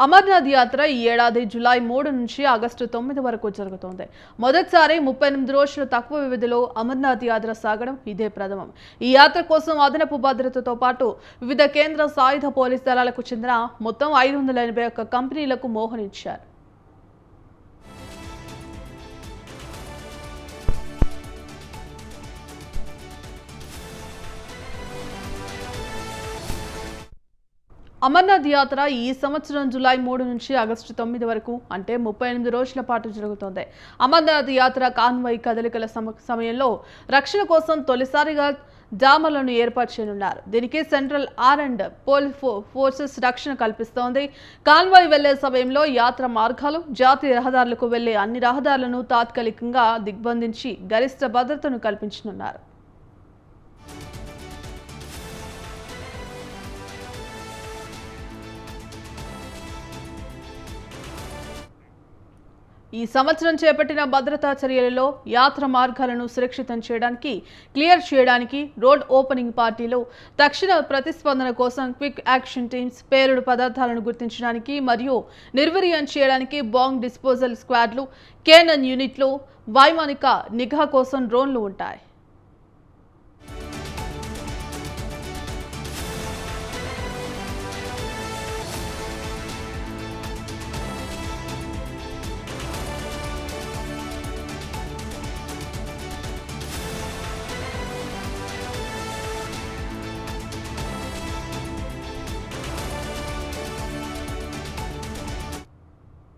అమర్నాథ్ యాత్ర ఈ ఏడాది జూలై 3 నుంచి ఆగస్టు 9 వరకు జరుగుతోంది. మొదటిసారి 38 రోజులు తక్కువ వ్యవధిలో అమర్నాథ్ యాత్ర సాగడం ఇదే ప్రథమం. ఈ యాత్ర కోసం అదనపు భద్రతతో పాటు వివిధ కేంద్ర సాయుధ పోలీస్ దళాలకు చెందిన మొత్తం 581 కంపెనీలకు మోహరించారు. అమర్నాథ్ యాత్ర ఈ సంవత్సరం జూలై 3 నుంచి ఆగస్టు 9 వరకు అంటే 38 రోజుల పాటు జరుగుతోంది. అమర్నాథ్ యాత్ర కాన్వాయ్ కదలికల సమయంలో రక్షణ కోసం తొలిసారిగా జామర్లను ఏర్పాటు చేయనున్నారు. దీనికి central or and police forces రక్షణ కల్పిస్తోంది. కాన్వాయ్ వెళ్లే సమయంలో యాత్ర మార్గాలు, జాతీయ రహదారులకు వెళ్లే అన్ని రహదారులను తాత్కాలికంగా దిగ్బంధించి గరిష్ట భద్రతను కల్పించనున్నారు. ఈ సంవత్సరం చేపట్టిన భద్రతా చర్యలలో యాత్ర మార్గాలను సురక్షితం చేయడానికి, క్లియర్ చేయడానికి, రోడ్ ఓపెనింగ్ పార్టీలో తక్షణ ప్రతిస్పందన కోసం క్విక్ యాక్షన్ టీమ్స్, పేలుడు పదార్థాలను గుర్తించడానికి మరియు నిర్వీర్యం చేయడానికి బాంబ్ డిస్పోజల్ స్క్వాడ్లు, కేనన్ యూనిట్లు, వైమానిక నిఘా కోసం డ్రోన్లు ఉంటాయి.